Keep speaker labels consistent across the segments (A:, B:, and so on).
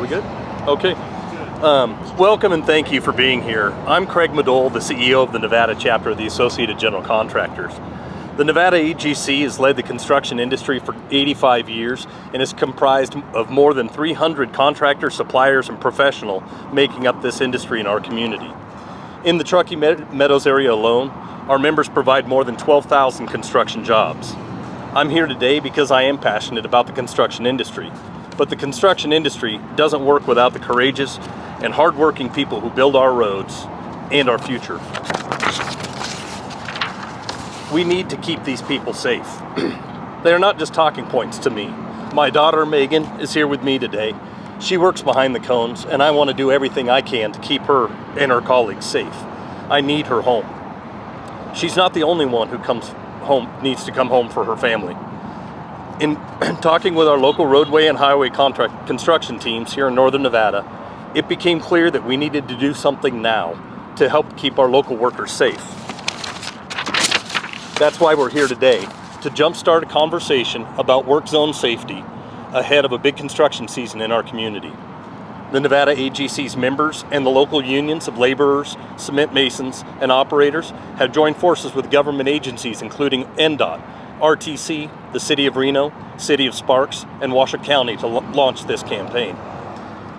A: good? Okay. Welcome and thank you for being here. I'm Craig Madole, the CEO of the Nevada Chapter of the Associated General Contractors. The Nevada AGC has led the construction industry for 85 years and is comprised of more than 300 contractors, suppliers, and professionals making up this industry in our community. In the Truckee Meadows area alone, our members provide more than 12,000 construction jobs. I'm here today because I am passionate about the construction industry, but the construction industry doesn't work without the courageous and hardworking people who build our roads and our future. We need to keep these people safe. They are not just talking points to me. My daughter Megan is here with me today. She works behind the cones, and I want to do everything I can to keep her and her colleagues safe. I need her home. She's not the only one who needs to come home for her family. In talking with our local roadway and highway construction teams here in northern Nevada, it became clear that we needed to do something now to help keep our local workers safe. That's why we're here today, to jumpstart a conversation about work zone safety ahead of a big construction season in our community. The Nevada AGC's members and the local unions of laborers, cement masons, and operators have joined forces with government agencies including NDOT, RTC, the City of Reno, City of Sparks, and Washoe County to launch this campaign.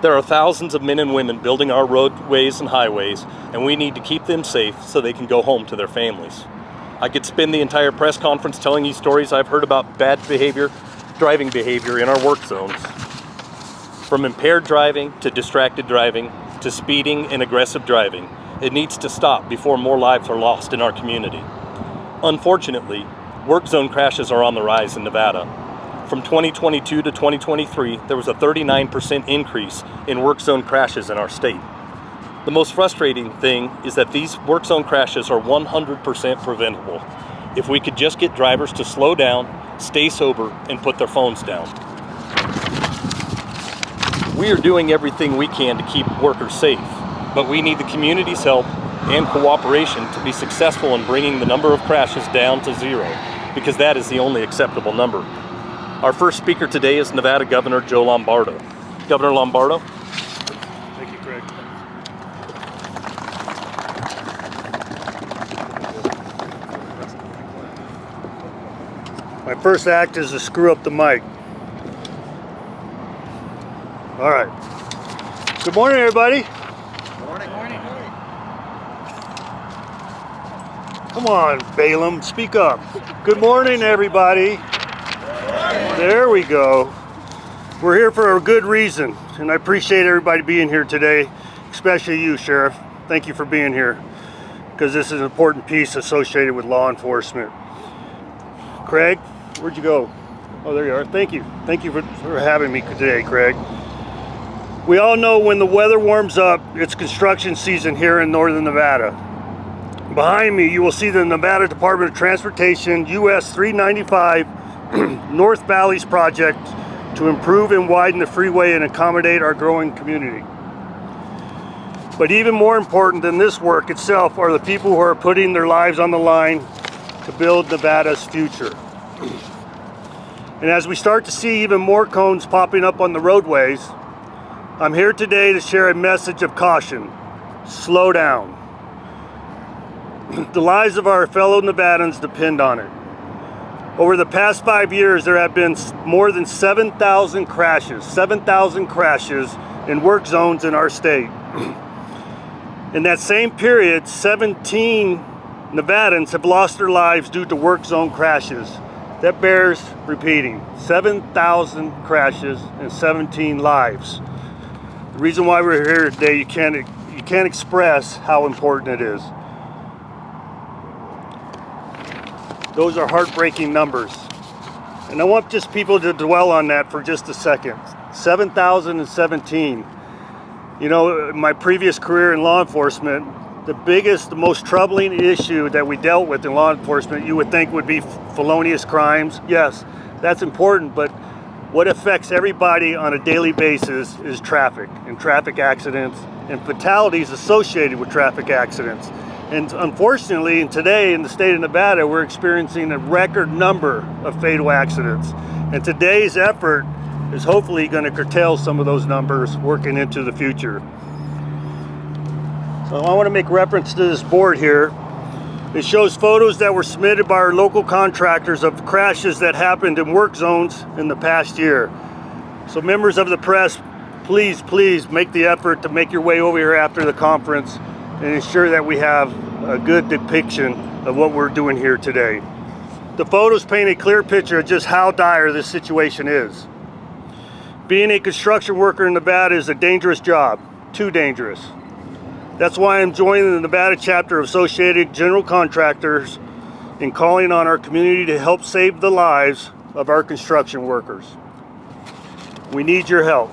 A: There are thousands of men and women building our roadways and highways, and we need to keep them safe so they can go home to their families. I could spend the entire press conference telling you stories I've heard about bad behavior, driving behavior in our work zones. From impaired driving to distracted driving to speeding and aggressive driving, it needs to stop before more lives are lost in our community. Unfortunately, work zone crashes are on the rise in Nevada. From 2022 to 2023, there was a 39% increase in work zone crashes in our state. The most frustrating thing is that these work zone crashes are 100% preventable if we could just get drivers to slow down, stay sober, and put their phones down. We are doing everything we can to keep workers safe, but we need the community's help and cooperation to be successful in bringing the number of crashes down to zero, because that is the only acceptable number. Our first speaker today is Nevada Governor Joe Lombardo. Governor Lombardo.
B: Thank you, Craig. My first act is to screw up the mic. All right. Good morning, everybody.
C: Morning. Morning.
B: Come on, Balaam, speak up. Good morning, everybody. There we go. We're here for a good reason, and I appreciate everybody being here today, especially you, Sheriff. Thank you for being here, because this is an important piece associated with law enforcement. Craig, where'd you go? Oh, there you are. Thank you. Thank you for having me today, Craig. We all know when the weather warms up, it's construction season here in northern Nevada. Behind me, you will see the Nevada Department of Transportation US 395 North Valleys project to improve and widen the freeway and accommodate our growing community. But even more important than this work itself are the people who are putting their lives on the line to build Nevada's future. And as we start to see even more cones popping up on the roadways, I'm here today to share a message of caution. Slow down. The lives of our fellow Nevadans depend on it. Over the past 5 years, there have been more than 7,000 crashes in work zones in our state. In that same period, 17 Nevadans have lost their lives due to work zone crashes. That bears repeating. 7,000 crashes and 17 lives. The reason why we're here today, you can't express how important it is. Those are heartbreaking numbers. And I want just people to dwell on that for just a second. 7,017. You know, in my previous career in law enforcement, the most troubling issue that we dealt with in law enforcement, you would think would be felonious crimes. Yes, that's important, but what affects everybody on a daily basis is traffic and traffic accidents and fatalities associated with traffic accidents. And unfortunately, today in the state of Nevada, we're experiencing a record number of fatal accidents. And today's effort is hopefully going to curtail some of those numbers working into the future. So I want to make reference to this board here. It shows photos that were submitted by our local contractors of crashes that happened in work zones in the past year. So members of the press, please make the effort to make your way over here after the conference and ensure that we have a good depiction of what we're doing here today. The photos paint a clear picture of just how dire this situation is. Being a construction worker in Nevada is a dangerous job, too dangerous. That's why I'm joining the Nevada Chapter of Associated General Contractors in calling on our community to help save the lives of our construction workers. We need your help.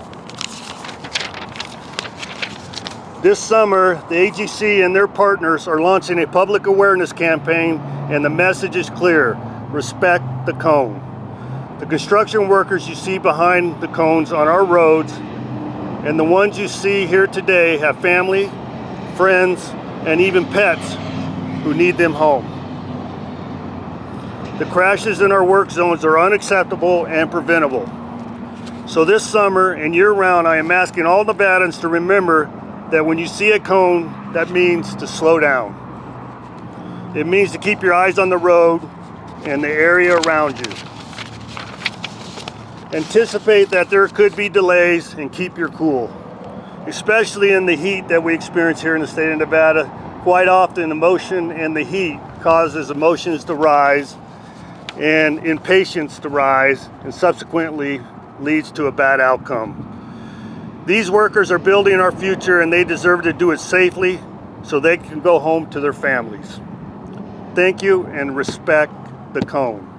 B: This summer, the AGC and their partners are launching a public awareness campaign, and the message is clear: respect the cone. The construction workers you see behind the cones on our roads and the ones you see here today have family, friends, and even pets who need them home. The crashes in our work zones are unacceptable and preventable. So this summer and year-round, I am asking all Nevadans to remember that when you see a cone, that means to slow down. It means to keep your eyes on the road and the area around you. Anticipate that there could be delays and keep your cool. Especially in the heat that we experience here in the state of Nevada. Quite often emotion and the heat causes emotions to rise and impatience to rise, and subsequently leads to a bad outcome. These workers are building our future, and they deserve to do it safely so they can go home to their families. Thank you, and respect the cone.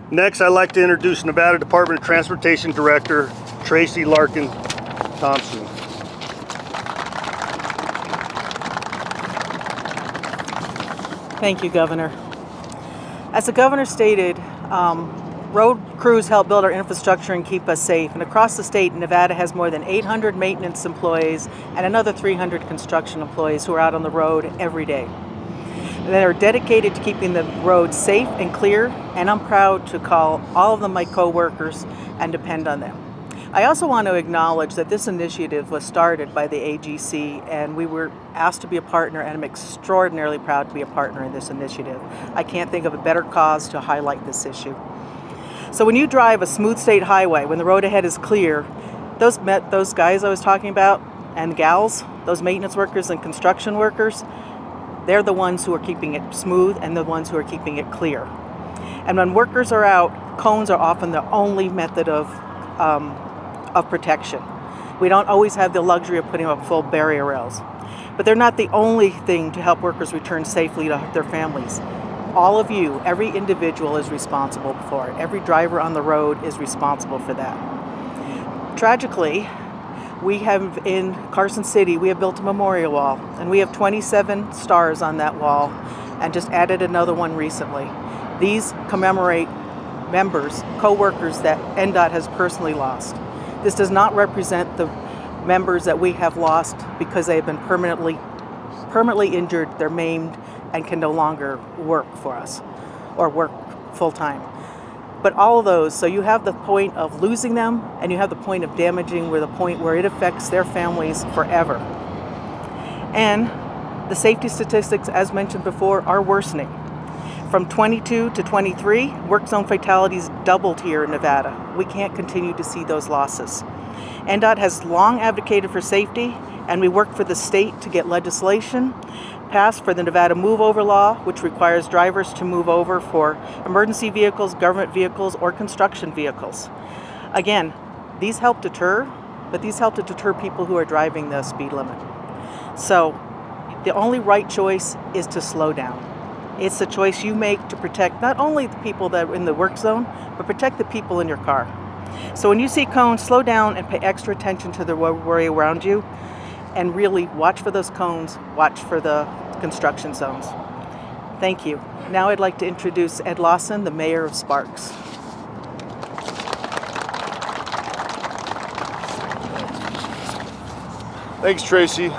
B: Next, I'd like to introduce Nevada Department of Transportation Director Tracy Larkin Thomason.
C: Thank you, Governor. As the Governor stated, road crews help build our infrastructure and keep us safe. And across the state, Nevada has more than 800 maintenance employees and another 300 construction employees who are out on the road every day. They are dedicated to keeping the roads safe and clear, and I'm proud to call all of them my co-workers and depend on them. I also want to acknowledge that this initiative was started by the AGC, and we were asked to be a partner, and I'm extraordinarily proud to be a partner in this initiative. I can't think of a better cause to highlight this issue. So when you drive a smooth state highway, when the road ahead is clear, those guys I was talking about, and gals, those maintenance workers and construction workers, they're the ones who are keeping it smooth and the ones who are keeping it clear. And when workers are out, cones are often the only method of protection. We don't always have the luxury of putting up full barrier rails. But they're not the only thing to help workers return safely to their families. All of you, every individual is responsible for it. Every driver on the road is responsible for that. Tragically, we have in Carson City, we have built a memorial wall, and we have 27 stars on that wall, and just added another one recently. These commemorate members, co-workers that NDOT has personally lost. This does not represent the members that we have lost because they have been permanently injured, they're maimed, and can no longer work for us or work full-time. But all of those, so you have the point of losing them, and you have the point of damaging, where the point where it affects their families forever. And the safety statistics, as mentioned before, are worsening. From 22 to 23, work zone fatalities doubled here in Nevada. We can't continue to see those losses. NDOT has long advocated for safety, and we work for the state to get legislation passed for the Nevada Move Over Law, which requires drivers to move over for emergency vehicles, government vehicles, or construction vehicles. Again, these help deter, but these help to deter people who are driving the speed limit. So the only right choice is to slow down. It's the choice you make to protect not only the people that are in the work zone, but protect the people in your car. So when you see cones, slow down and pay extra attention to the roadway around you, and really watch for those cones, watch for the construction zones. Thank you. Now I'd like to introduce Ed Lawson, the Mayor of Sparks.
D: Thanks, Tracy.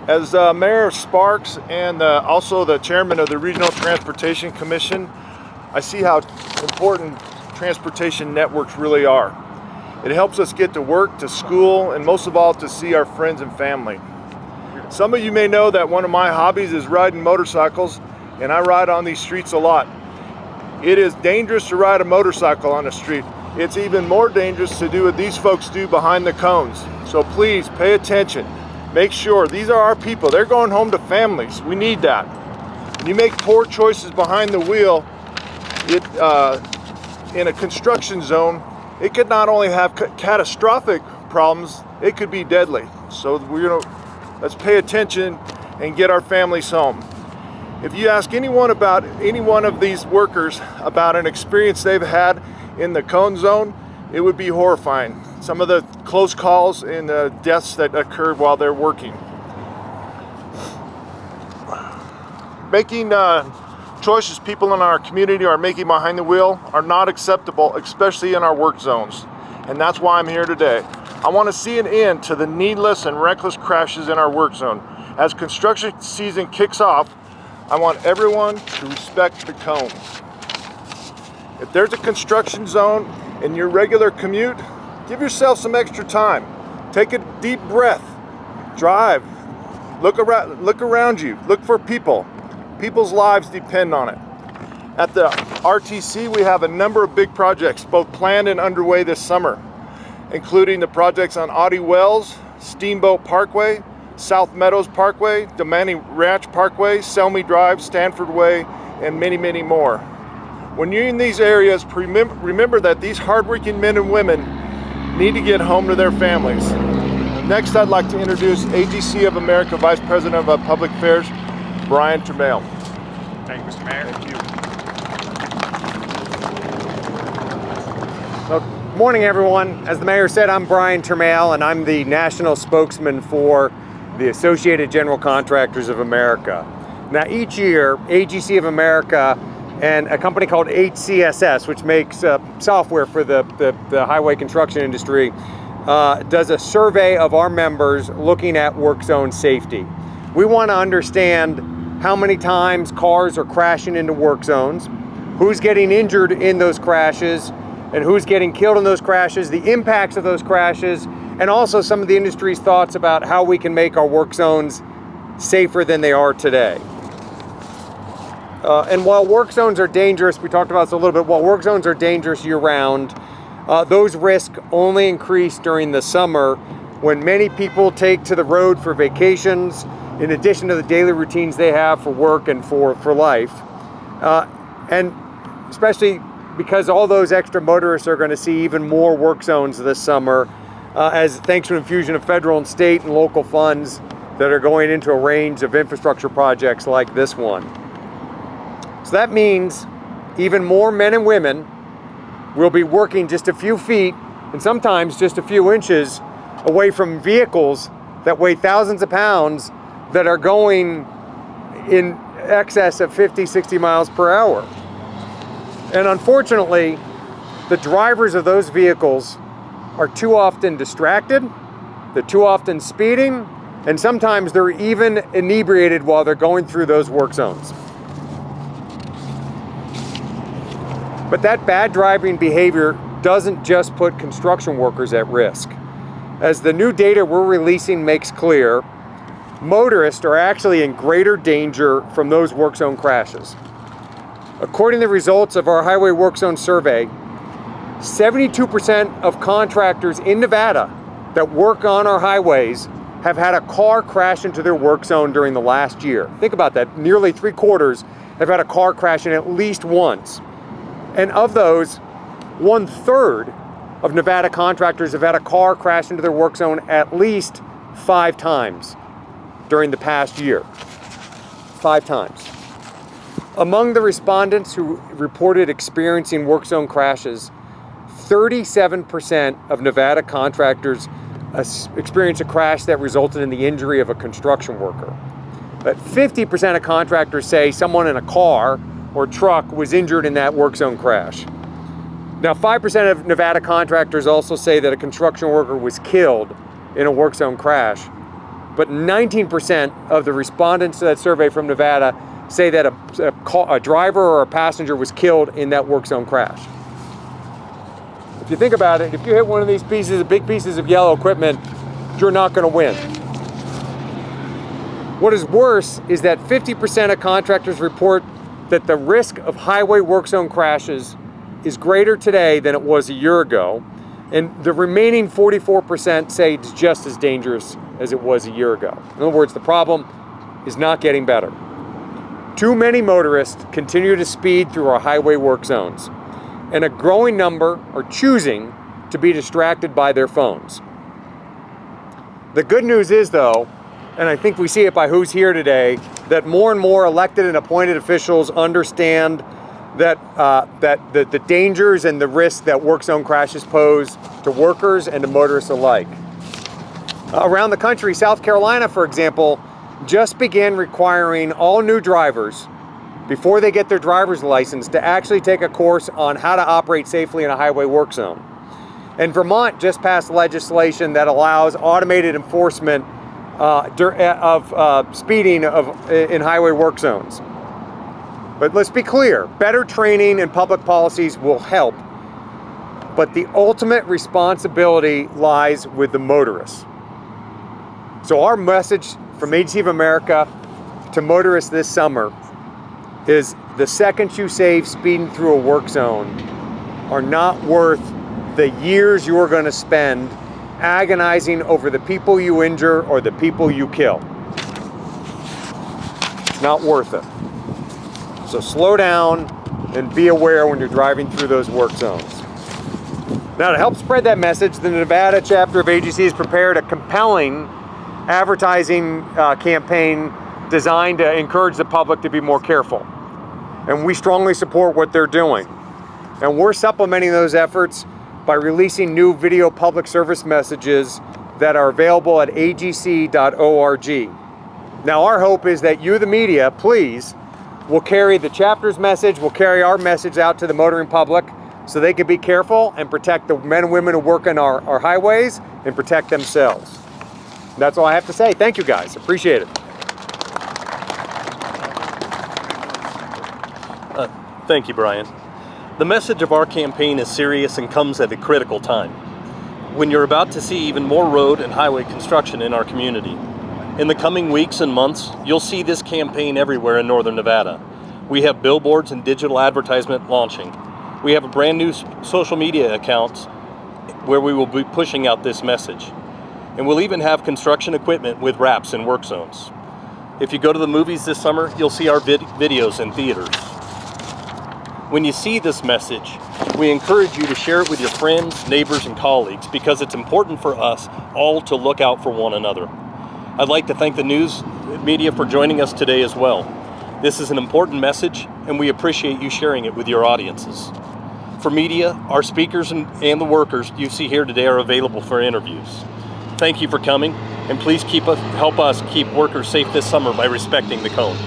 D: As Mayor of Sparks and also the Chairman of the Regional Transportation Commission, I see how important transportation networks really are. It helps us get to work, to school, and most of all, to see our friends and family. Some of you may know that one of my hobbies is riding motorcycles, and I ride on these streets a lot. It is dangerous to ride a motorcycle on the street. It's even more dangerous to do what these folks do behind the cones. So please pay attention. Make sure, these are our people. They're going home to families. We need that. When you make poor choices behind the wheel, in a construction zone, it could not only have catastrophic problems, it could be deadly. So let's pay attention and get our families home. If you ask anyone about any one of these workers about an experience they've had in the cone zone, it would be horrifying. Some of the close calls and the deaths that occurred while they're working. Making choices people in our community are making behind the wheel are not acceptable, especially in our work zones. And that's why I'm here today. I want to see an end to the needless and reckless crashes in our work zone. As construction season kicks off, I want everyone to respect the cones. If there's a construction zone in your regular commute, give yourself some extra time. Take a deep breath. Drive. Look around you. Look for people. People's lives depend on it. At the RTC, we have a number of big projects, both planned and underway this summer, including the projects on Audie Wells, Steamboat Parkway, South Meadows Parkway, Domanny Ranch Parkway, Selmy Drive, Stanford Way, and many, many more. When you're in these areas, remember that these hardworking men and women need to get home to their families. Next, I'd like to introduce AGC of America Vice President of Public Affairs, Brian Termale.
E: Thank you, Mr. Mayor.
D: Thank you.
E: Good morning, everyone. As the mayor said, I'm Brian Termale, and I'm the national spokesman for the Associated General Contractors of America. Now, each year, AGC of America and a company called HCSS, which makes software for the highway construction industry, does a survey of our members looking at work zone safety. We want to understand how many times cars are crashing into work zones, who's getting injured in those crashes, and who's getting killed in those crashes, the impacts of those crashes, and also some of the industry's thoughts about how we can make our work zones safer than they are today. And while work zones are dangerous, we talked about this a little bit, while work zones are dangerous year-round, those risks only increase during the summer when many people take to the road for vacations, in addition to the daily routines they have for work and for life. And especially because all those extra motorists are going to see even more work zones this summer, as thanks to an infusion of federal and state and local funds that are going into a range of infrastructure projects like this one. So that means even more men and women will be working just a few feet and sometimes just a few inches away from vehicles that weigh thousands of pounds that are going in excess of 50, 60 miles per hour. And unfortunately, the drivers of those vehicles are too often distracted, they're too often speeding, and sometimes they're even inebriated while they're going through those work zones. But that bad driving behavior doesn't just put construction workers at risk. As the new data we're releasing makes clear, motorists are actually in greater danger from those work zone crashes. According to the results of our Highway Work Zone Survey, 72% of contractors in Nevada that work on our highways have had a car crash into their work zone during the last year. Think about that, nearly 3/4 have had a car crash in at least once. And of those, 1/3 of Nevada contractors have had a car crash into their work zone at least 5 times during the past year. 5 times. Among the respondents who reported experiencing work zone crashes, 37% of Nevada contractors experienced a crash that resulted in the injury of a construction worker. But 50% of contractors say someone in a car or truck was injured in that work zone crash. Now, 5% of Nevada contractors also say that a construction worker was killed in a work zone crash. But 19% of the respondents to that survey from Nevada say that a driver or a passenger was killed in that work zone crash. If you think about it, if you hit one of these big pieces of yellow equipment, you're not going to win. What is worse is that 50% of contractors report that the risk of highway work zone crashes is greater today than it was a year ago, and the remaining 44% say it's just as dangerous as it was a year ago. In other words, the problem is not getting better. Too many motorists continue to speed through our highway work zones, and a growing number are choosing to be distracted by their phones. The good news is, though, and I think we see it by who's here today, that more and more elected and appointed officials understand that the dangers and the risks that work zone crashes pose to workers and to motorists alike. Around the country, South Carolina, for example, just began requiring all new drivers, before they get their driver's license, to actually take a course on how to operate safely in a highway work zone. And Vermont just passed legislation that allows automated enforcement of speeding in highway work zones. But let's be clear, better training and public policies will help, but the ultimate responsibility lies with the motorists. So our message from Agency of America to motorists this summer is, the seconds you save speeding through a work zone are not worth the years you're going to spend agonizing over the people you injure or the people you kill. It's not worth it. So slow down and be aware when you're driving through those work zones. Now, to help spread that message, the Nevada Chapter of AGC has prepared a compelling advertising campaign designed to encourage the public to be more careful. And we strongly support what they're doing. And we're supplementing those efforts by releasing new video public service messages that are available at agc.org. Now, our hope is that you, the media, please, will carry the chapter's message, will carry our message out to the motoring public so they can be careful and protect the men and women who work on our highways and protect themselves. That's all I have to say. Thank you, guys. Appreciate it.
A: Thank you, Brian. The message of our campaign is serious and comes at a critical time, when you're about to see even more road and highway construction in our community. In the coming weeks and months, you'll see this campaign everywhere in northern Nevada. We have billboards and digital advertisement launching. We have a brand new social media accounts where we will be pushing out this message. And we'll even have construction equipment with wraps in work zones. If you go to the movies this summer, you'll see our videos in theaters. When you see this message, we encourage you to share it with your friends, neighbors, and colleagues, because it's important for us all to look out for one another. I'd like to thank the news media for joining us today as well. This is an important message, and we appreciate you sharing it with your audiences. For media, our speakers and the workers you see here today are available for interviews. Thank you for coming, and please help us keep workers safe this summer by respecting the cone.